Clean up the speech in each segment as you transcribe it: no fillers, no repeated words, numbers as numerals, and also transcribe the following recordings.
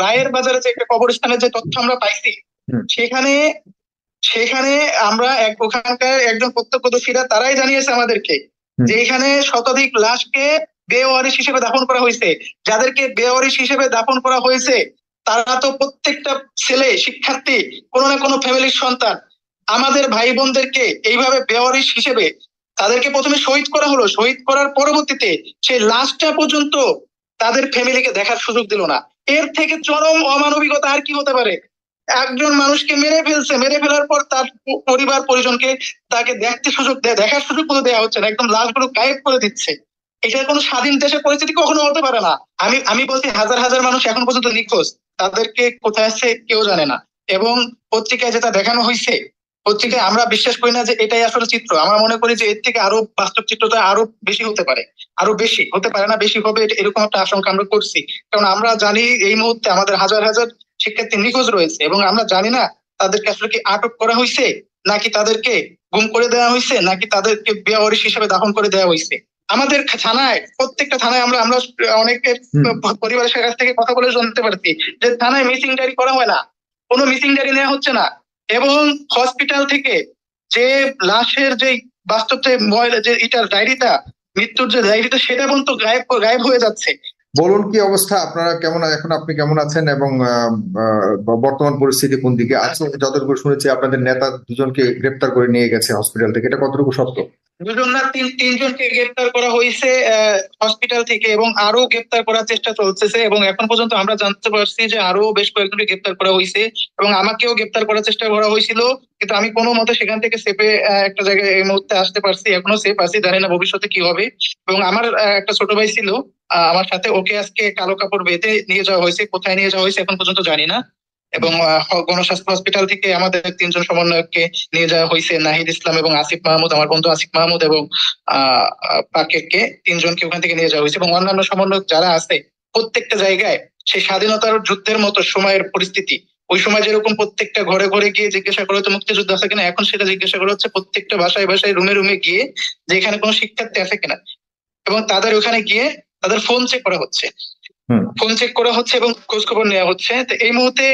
রায়ের বাজারে যে একটা কবরস্থানের যে তথ্য আমরা পাইছি, হুম। সেখানে সেখানে আমরা ওখানকার একজন প্রত্যক্ষদর্শীরা তারাই জানিয়েছে আমাদেরকে হুম। যে এখানে শতাধিক লাশকে বেওয়ারিশ হিসেবে দাফন করা হয়েছে। যাদেরকে বেওয়ারিশ হিসেবে দাফন করা হয়েছে তারা তো প্রত্যেকটা ছেলে শিক্ষার্থী, কোনো না কোনো ফ্যামিলির সন্তান। আমাদের ভাই বোনদেরকে এইভাবে বেওয়ারিশ হিসেবে তাদেরকে প্রথমে শহীদ করা হলো, শহীদ করার পরবর্তীতে সেই লাশটা পর্যন্ত তাদের ফ্যামিলিকে দেখার সুযোগ দিল না। এর থেকে চরম অমানবিকতা আর কি হতে পারে? একজন মানুষকে মেরে ফেলছে, মেরে ফেলার পর তার পরিবার পরিজনকে তাকে দেখার সুযোগ কোনো দেওয়া হচ্ছে না, একদম লাশগুলো গায়েব করে দিচ্ছে। এটা কোনো স্বাধীন দেশের পরিস্থিতি কখনো হতে পারে না। আমি আমি বলছি হাজার হাজার মানুষ এখন পর্যন্ত নিখোঁজ, তাদেরকে কোথায় আছে কেউ জানে না। এবং পত্রিকায় যেটা দেখানো হয়েছে, পত্রিকায় আমরা বিশ্বাস করি না যে এটাই আসলে চিত্র। আমরা মনে করি যে এর থেকে আরো বাস্তব চিত্রটা আরো বেশি হতে পারে, আরো বেশি হতে পারে না, বেশি হবে, এরকম একটা আশঙ্কা আমরা করছি। কারণ আমরা জানি এই মুহূর্তে আমাদের হাজার হাজার শিক্ষার্থী নিখোঁজ রয়েছে এবং আমরা জানি না তাদেরকে আসলে কি আটক করা হয়েছে, নাকি তাদেরকে গুম করে দেওয়া হয়েছে, নাকি তাদেরকে বেওয়ারিশ হিসেবে দাফন করে দেওয়া হয়েছে। আমাদের থানায়, প্রত্যেকটা থানায় আমরা আমরা অনেকের পরিবারের কাছ থেকে কথা বলে জানতে পারছি যে থানায় মিসিং ডায়েরি করা হয় না, কোনো মিসিং ডায়েরি নেওয়া হচ্ছে না। এবং হসপিটাল থেকে যে লাশের যে বাস্তব যে যে এটার ডায়েরিটা, মৃত্যুর যে ডায়েরিটা, সেটা পর্যন্ত গায়েব গায়েব হয়ে যাচ্ছে। বলুন কি অবস্থা, আপনারা কেমন, এখন আপনি কেমন আছেন এবং বর্তমান পরিস্থিতি কোন দিকে আছে? যতটুকু শুনেছি আপনাদের নেতা দুজনকে গ্রেপ্তার করে নিয়ে গেছে হসপিটাল থেকে, এটা কতটুকু সত্য? দুজন না তিনজনকে গ্রেপ্তার করা হয়েছে হসপিটাল থেকে, এবং আরো গ্রেপ্তার করার চেষ্টা চলতেছে। এবং এখন পর্যন্ত আমরা জানতে পারছি যে আরো বেশ কয়েকজনকে গ্রেপ্তার করা হয়েছে, এবং আমাকেও গ্রেপ্তার করার চেষ্টা করা হয়েছিল, কিন্তু আমি কোনো মতে সেখান থেকে সেফে একটা জায়গায় এই মুহূর্তে আসতে পারছি, এখনো সেফ আছি, জানি না ভবিষ্যতে কি হবে। এবং আমার একটা ছোট ভাই ছিল আমার সাথে, ওকে আজকে কালো কাপড় বেঁধে নিয়ে যাওয়া হয়েছে, কোথায় নিয়ে যাওয়া হয়েছে এখন পর্যন্ত জানি না। এবং গণস্বাস্থ্য হসপিটাল থেকে আমাদের তিনজন সমন্বয়ককে নিয়ে যাওয়া হয়েছে, নাহিদ ইসলাম এবং আসিফ মাহমুদ, আমার বন্ধু আসিফ মাহমুদ এবং পাকেরকে, তিনজনকে ওখান থেকে নিয়ে যাওয়া হয়েছে। এবং অন্যান্য সমন্বয়ক যারা আছে, প্রত্যেকটা জায়গায় সেই স্বাধীনতার যুদ্ধের মতো সময়ের পরিস্থিতি, ওই সময় যেরকম প্রত্যেকটা ঘরে ঘরে গিয়ে জিজ্ঞাসা করা হতো মুক্তিযুদ্ধ আছে কিনা, এখন সেটা জিজ্ঞাসা করা হচ্ছে প্রত্যেকটা বাসায় বাসায়, রুমে রুমে গিয়ে যে এখানে কোনো শিক্ষার্থী আছে কিনা, এবং তাদের ওখানে গিয়ে তাদের ফোন চেক করা হচ্ছে, ফোন চেক করা হচ্ছে এবং খোঁজ খবর নেওয়া হচ্ছে। তো এই মুহূর্তে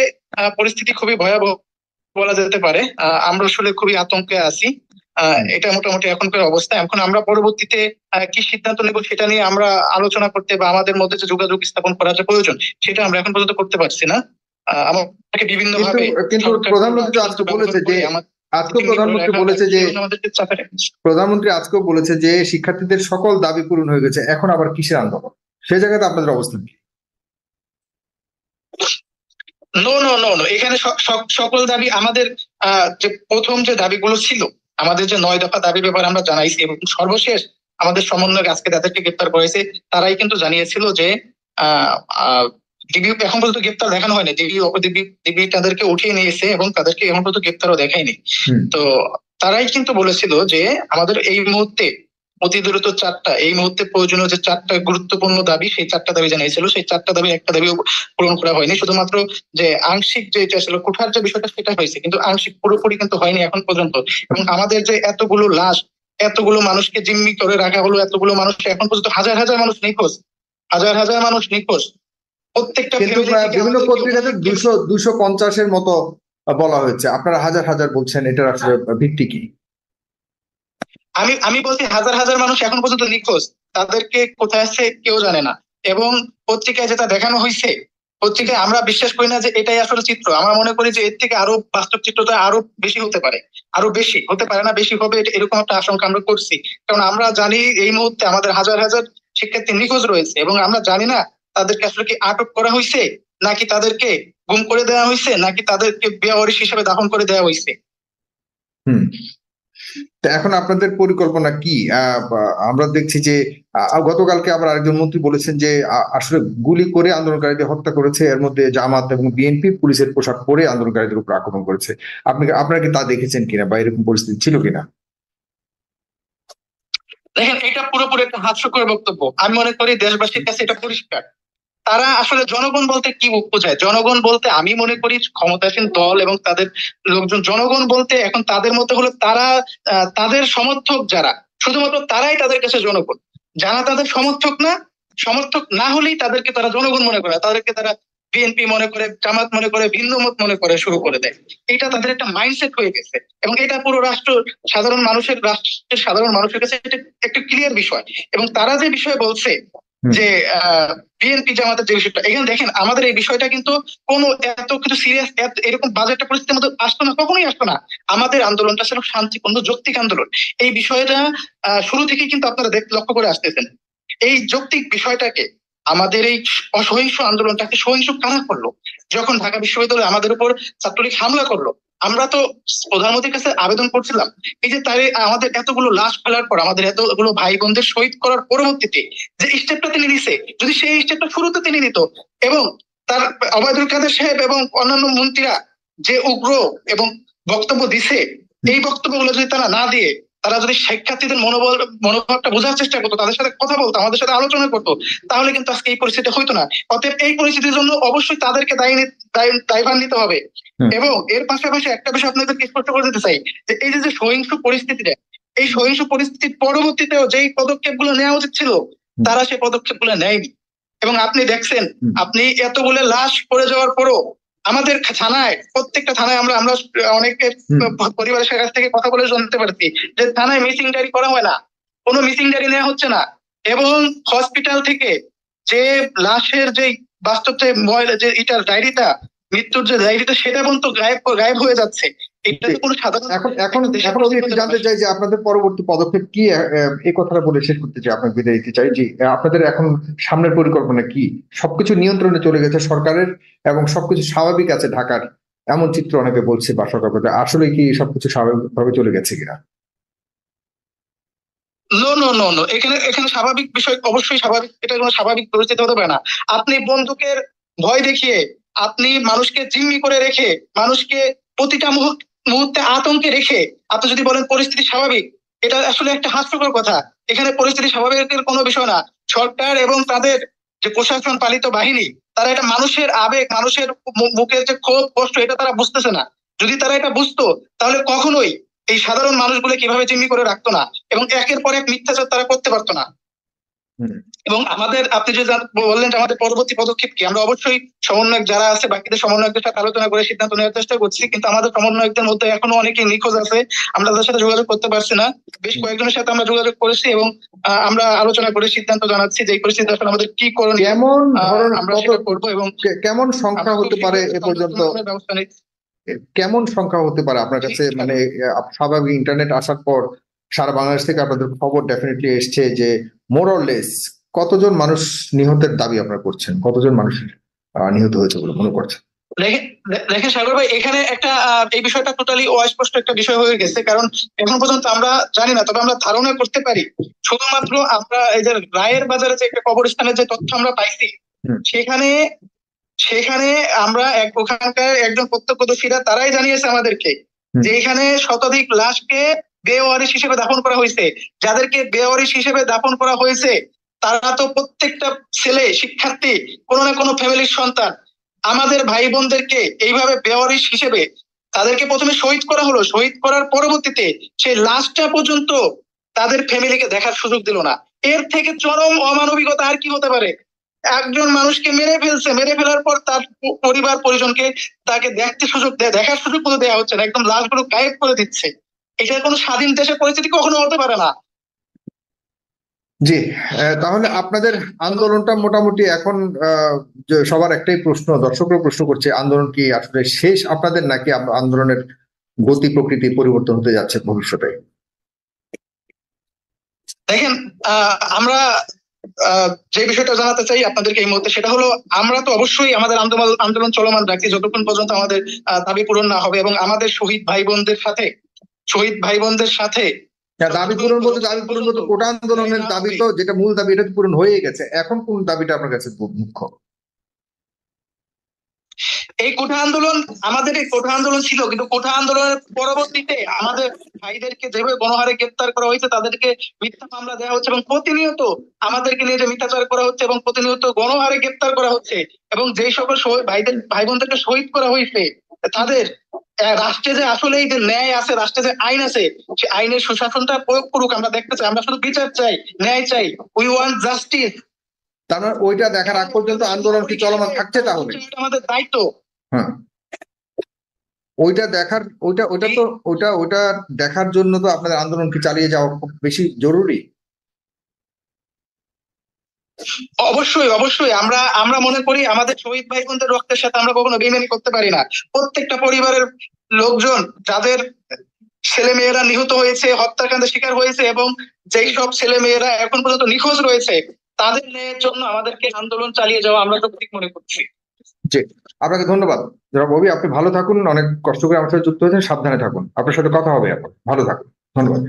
পরিস্থিতি খুবই ভয়াবহ বলা যেতে পারে। আমরা আসলে খুবই আতঙ্কে আছি। এটা মোটামুটি এখনকার অবস্থা। এখন আমরা পরবর্তীতে কি সিদ্ধান্ত নেব সেটা নিয়ে আমরা আলোচনা করতে বা আমাদের মধ্যে যে যোগাযোগ স্থাপন করা যে প্রয়োজন, সেটা আমরা এখন পর্যন্ত করতে পারছি না। আমাকে বিভিন্ন ভাবে কিন্তু প্রধানমন্ত্রী আজকে বলেছে যে প্রধানমন্ত্রী আজকেও বলেছে যে শিক্ষার্থীদের সকল দাবি পূরণ হয়ে গেছে, এখন আবার কিসের আন্দোলন? সেই জায়গাতে আপনাদের অবস্থান কি? নো নো নো নো, এখানে সকল দাবি আমাদের যে প্রথম যে দাবিগুলো ছিল, আমাদের যে 9 দফা দাবি ব্যাপারে আমরা জানাইছি, এবং সর্বশেষ আমাদের সমন্বয়ক আজকে তাদেরকে গ্রেপ্তার করেছে, তারাই কিন্তু জানিয়েছিল যে ডিবি এখন পর্যন্ত গ্রেপ্তার দেখানো হয়নি, ডিবি তাদেরকে উঠিয়ে নিয়েছে এবং তাদেরকে এখন পর্যন্ত গ্রেপ্তারও দেখায়নি। তো তারাই কিন্তু বলেছিল যে আমাদের এই মুহূর্তে অতি দ্রুত এই মুহূর্তে প্রয়োজনীয় যে 4টা গুরুত্বপূর্ণ দাবি, সেই 4টা দাবি জানিয়েছিল। সেই 4টা দাবি একটা দাবিও পূরণ করা হয়নি, শুধুমাত্র যে আংশিক যে আসলে কোঠার যে বিষয়টা সেটা হয়েছে, কিন্তু আংশিক পুরোপুরি কিন্তু হয়নি এখন পর্যন্ত। এবং আমাদের যে এতগুলো লাশ, এতগুলো মানুষকে জিম্মি করে রাখা হলো, এতগুলো মানুষ এখন পর্যন্ত হাজার হাজার মানুষ নিখোঁজ, হাজার হাজার মানুষ নিখোঁজ। প্রত্যেকটা বিভিন্ন পত্রিকাতে 250-এর মতো বলা হয়েছে, আপনারা হাজার হাজার বলছেন, এটার আসলে ভিত্তি কি? আমি বলছি হাজার হাজার মানুষ এখন পর্যন্ত নিখোঁজ, তাদেরকে কোথায় আছে কেউ জানে না। এবং পত্রিকায় যেটা দেখানো হয়েছে, পত্রিকায় আমরা বিশ্বাস করি না যে এটাই আসলে চিত্র। আমরা মনে করি যে এর থেকে আরো বাস্তব চিত্রটা আরো বেশি হতে পারে, আরো বেশি হতে পারে না, বেশি হবে, এরকম একটা আশঙ্কা আমরা করছি। কারণ আমরা জানি এই মুহূর্তে আমাদের হাজার হাজার শিক্ষার্থী নিখোঁজ রয়েছে, এবং আমরা জানি না তাদেরকে আসলে কি আটক করা হয়েছে, নাকি তাদেরকে গুম করে দেওয়া হয়েছে, নাকি তাদেরকে বেওয়ারিশ হিসেবে দাফন করে দেওয়া হয়েছে। এখন আপনাদের পরিকল্পনা কি? আমরা দেখছি যে গতকালকে আবার আরেকজন মন্ত্রী বলেছেন যে আসলে গুলি করে আন্দোলনকারীদের হত্যা করেছে, এর মধ্যে জামাত এবং বিএনপি পুলিশের পোশাক পরে আন্দোলনকারীদের উপর আক্রমণ করেছে। আপনারা কি তা দেখেছেন কিনা বা এরকম পরিস্থিতি ছিল কিনা? দেখেন, এটা পুরোপুরি একটা হাস্যকর বক্তব্য। আমি মনে করি দেশবাসীর কাছে এটা পরিষ্কার, তারা আসলে জনগণ বলতে কি বোঝায়। জনগণ বলতে আমি মনে করি ক্ষমতাসীন দল এবং তাদের লোকজন। জনগণ বলতে এখন তাদের মতো হলো তারা তাদের সমর্থক যারা, শুধুমাত্র তারাই তাদের কাছে জনগণ। যারা তাদের সমর্থক না হলেই তাদেরকে তারা জনগণ মনে করে, তাদেরকে তারা বিএনপি মনে করে, জামাত মনে করে, ভিন্ন মত মনে করে শুরু করে দেয়। এটা তাদের একটা মাইন্ডসেট হয়ে গেছে এবং এটা পুরো রাষ্ট্রের সাধারণ মানুষের কাছে এটা একটা ক্লিয়ার বিষয়। এবং তারা যে বিষয় বলছে যে বিএনপি জামাতের যে বিষয়টা, এখানে দেখেন আমাদের এই বিষয়টা কিন্তু কোনো এত কিছু সিরিয়াস এরকম বাজে একটা পরিস্থিতির মধ্যে আসতো না, কখনোই আসতো না। আমাদের আন্দোলনটা ছিল শান্তিপূর্ণ যৌক্তিক আন্দোলন। এই বিষয়টা শুরু থেকেই কিন্তু আপনারা লক্ষ্য করে আসতেছেন। এই যৌক্তিক বিষয়টাকে, আমাদের এই অসহিংস আন্দোলনটাকে সহিংস কারা করলো? যখন ঢাকা বিশ্ববিদ্যালয়ে আমাদের উপর ছাত্রলীগ হামলা করলো, আমরা তো প্রধানমন্ত্রীর কাছে আবেদন করছিলাম এই যে তাই আমাদের এতগুলো লাশ ফেলার পর, আমাদের এতগুলো ভাই বোনদের শহীদ করার পরবর্তীতে যে স্টেপটা তিনি নিছে, যদি সেই স্টেপটা শুরুতে তিনি নিত এবং তার ওবায়দুল কাদের সাহেব এবং অন্যান্য মন্ত্রীরা যে উগ্র এবং বক্তব্য দিছে, এই বক্তব্যগুলো যদি তারা না দিয়ে তারা যদি শিক্ষার্থীদের মনোভাবটা বোঝার চেষ্টা করতো, তাদের সাথে কথা বলতো, আমাদের সাথে আলোচনা করতো, তাহলে কিন্তু আজকে এই পরিস্থিতি হইতো না। অতএব এই পরিস্থিতির জন্য অবশ্যই তাদেরকে দায়ভার নিতে হবে। এবং এর পাশাপাশি একটা বিষয় আপনাদেরকে স্পষ্ট করে দিতে চাই যে এই যে সহিংস পরিস্থিতিটা, এই সহিংস পরিস্থিতির পরবর্তীতেও যেই পদক্ষেপগুলো নেওয়া উচিত ছিল তারা সেই পদক্ষেপগুলো নেয়নি। এবং আপনি দেখছেন, আপনি এতগুলো লাশ পড়ে যাওয়ার পরও আমাদের থানায়, প্রত্যেকটা থানায় আমরা অনেকে পরিবারের কাছ থেকে কথা বলে জানতে পারছি যে থানায় মিসিং ডায়েরি করা হয় না, কোনো মিসিং ডায়েরি নেওয়া হচ্ছে না। এবং হসপিটাল থেকে যে লাশের যে বাস্তব যে যে এটার ডায়েরিটা, মৃত্যুর যে ডায়েরিটা, সেটা পর্যন্ত গায়েব হয়ে যাচ্ছে। এটা তো কোনো সাধারণ এখন আমি একটু জানতে চাই যে আপনাদের পরবর্তী পদক্ষেপ কি, এই কথাটা বলে শেষ করতে চাই, আপনাকে বিদায় দিতে চাই যে আপনাদের এখন সামনের পরিকল্পনা কি? সবকিছু নিয়ন্ত্রণে চলে গেছে সরকারের এবং সবকিছু স্বাভাবিক আছে ঢাকার, এমন চিত্র অনেকে বলছে বা সরকার বলছে, আসলে কি সবকিছু স্বাভাবিকভাবে চলে গেছে কিনা? নো নো নো নো, এখানে স্বাভাবিক বিষয় অবশ্যই স্বাভাবিক, এটা কোনো স্বাভাবিক পরিস্থিতি হতে পারে না। আপনি বন্দুকের ভয় দেখিয়ে, আপনি মানুষকে জিম্মি করে রেখে, মানুষকে প্রতিটা মুহূর্তে আতঙ্কে রেখে আপনি যদি বলেন পরিস্থিতি স্বাভাবিক, এটা আসলে একটা হাস্যকর কথা। এখানে পরিস্থিতি স্বাভাবিকের কোনো বিষয় না। সরকার এবং তাদের যে প্রশাসন পালিত বাহিনী, তারা এটা মানুষের আবেগ, মানুষের মুখের যে ক্ষোভ কষ্ট, এটা তারা বুঝতেছে না। যদি তারা এটা বুঝতো তাহলে কখনোই এই সাধারণ মানুষগুলো কিভাবে জিম্মি করে রাখতো না এবং একের পর এক মিথ্যাচার তারা করতে পারতো না। এবং আপনি যে বললেন যে আমাদের পরবর্তী পদক্ষেপ কি, আমরা অবশ্যই সমন্বয়ক যারা আছে বাকিদের সমন্বয়কদের সাথে আলোচনা করে সিদ্ধান্ত নেওয়ার চেষ্টা করছি, কিন্তু আমাদের সমন্বয়কদের মধ্যে এখনো অনেকে নিখোঁজ আছে, আমরা তাদের সাথে যোগাযোগ করতে পারছি না। বেশ কয়েকজনের সাথে আমরা যোগাযোগ করেছি এবং আমরা আলোচনা করে সিদ্ধান্ত জানাচ্ছি যে এই পরিস্থিতি আসলে আমাদের কি করণীয়, কেমন ধরনের আমরা সেটা করবো। এবং কেমন সংখ্যা হতে পারে এ পর্যন্ত, ব্যবস্থা নিচ্ছি। কেমন সংখ্যা হতে পারে আপনার কাছে? মানে স্বাভাবিক ইন্টারনেট আসার পর সারা বাংলাদেশ থেকে আপনাদের খবর ডেফিনেটলি এসছে যে মোরলেস কতজন মানুষ নিহতের দাবি আপনারা করছেন, কতজন মানুষের নিহত হয়েছে বলে মনে করছেন? দেখেন সাগর ভাই, এখানে একটা এই বিষয়টা টোটালি অস্পষ্ট একটা বিষয় হয়ে গেছে, কারণ এখন পর্যন্ত আমরা জানি না, তবে আমরা ধারণা করতে পারি। শুধুমাত্র আমরা এই যে রায়ের বাজারে যে একটা কবরস্থানের যে তথ্য আমরা পাইছি, সেখানে আমরা ওখানকার একজন প্রত্যক্ষদর্শীরা তারাই জানিয়েছে আমাদেরকে যে এখানে শতাধিক লাশকে বেওয়ারিশ হিসেবে দাফন করা হয়েছে। যাদেরকে বেওয়ারিশ হিসেবে দাফন করা হয়েছে তারা তো প্রত্যেকটা ছেলে, শিক্ষার্থী, কোনো না কোনো ফ্যামিলির সন্তান। আমাদের ভাই বোনদেরকে এইভাবে বেওয়ারিশ হিসেবে তাদেরকে প্রথমে শহীদ করা হলো, শহীদ করার পরবর্তীতে সেই লাশটা পর্যন্ত তাদের ফ্যামিলিকে দেখার সুযোগ দিল না। এর থেকে চরম অমানবিকতা আর কি হতে পারে? একজন মানুষকে মেরে ফেলছে, মেরে ফেলার পর তার পরিবার পরিজনকে তাকে দেখার সুযোগ কোনো দেওয়া হচ্ছে না, একদম লাশগুলো গায়েব করে দিচ্ছে। এটা কোনো স্বাধীন দেশের পরিস্থিতি কখনো হতে পারে না। জি, তাহলে আপনাদের আন্দোলনটা মোটামুটি এখন যে সবার একটাই প্রশ্ন, দর্শকরা প্রশ্ন করছে, আন্দোলন কি আসলে শেষ আপনাদের, নাকি আন্দোলনের গতি প্রকৃতি পরিবর্তন হতে যাচ্ছে ভবিষ্যতে? দেখেন, আমরা যে বিষয়টা জানাতে চাই আপনাদেরকে এই মুহূর্তে, সেটা হলো আমরা তো অবশ্যই আমাদের আন্দোলন চলমান রাখছি যতক্ষণ পর্যন্ত আমাদের দাবি পূরণ না হবে এবং আমাদের শহীদ ভাই বোনদের সাথে দাবি পূরণ বলতে কোটা আন্দোলনের দাবি তো, যেটা মূল দাবি, এটা তো পূরণ হয়ে গেছে। এখন কোন দাবিটা আপনার কাছে মুখ্য? এই কোটা আন্দোলন, আমাদের এই কোটা আন্দোলন ছিল, কিন্তু কোটা আন্দোলনের পরবর্তীতে আমাদের ভাইদেরকে যেভাবে গণহারে গ্রেপ্তার করা হয়েছে, তাদেরকে মিথ্যা মামলা দেওয়া হচ্ছে এবং প্রতিনিয়ত আমাদেরকে নিয়ে যে মিথ্যাচার করা হচ্ছে এবং প্রতিনিয়ত গণহারে গ্রেপ্তার করা হচ্ছে এবং যেই সকল ভাই বোনদেরকে শহীদ করা হয়েছে তাদের রাষ্ট্রে যে আসলে যে ন্যায় আছে, রাষ্ট্রে যে আইন আছে, সে আইনের সুশাসনটা প্রয়োগ করুক। আমরা দেখতে চাই, আমরা শুধু বিচার চাই, ন্যায় চাই, উই ওয়ান্ট জাস্টিস। তার মানে ওইটা দেখার আগ পর্যন্ত আন্দোলন কি চলমান থাকছে তাহলে? এটা আমাদের দায়িত্ব। হ্যাঁ, ওইটা দেখার ওইটা দেখার জন্য তো আপনাদের আন্দোলন কি চালিয়ে যাওয়া খুব বেশি জরুরি। অবশ্যই অবশ্যই আমরা মনে করি আমাদের শহীদ ভাই বোনদের রক্তের সাথে আমরা কখনো বেইমানি করতে পারি না। প্রত্যেকটা পরিবারের লোকজন যাদের ছেলে মেয়েরা নিহত হয়েছে, হত্যাকাণ্ডের শিকার হয়েছে, এবং যেই সব ছেলে মেয়েরা এখন পর্যন্ত নিখোঁজ রয়েছে, তাদের ন্যায়ের জন্য আমাদেরকে আন্দোলন চালিয়ে যাওয়া আমরা তো ঠিক মনে করছি। জি, আপনাকে ধন্যবাদ জনাব অভি, আপনি ভালো থাকুন, অনেক কষ্ট করে আমার সাথে যুক্ত হয়েছেন, সাবধানে থাকুন, আপনার সাথে কথা হবে এখন, ভালো থাকুন, ধন্যবাদ।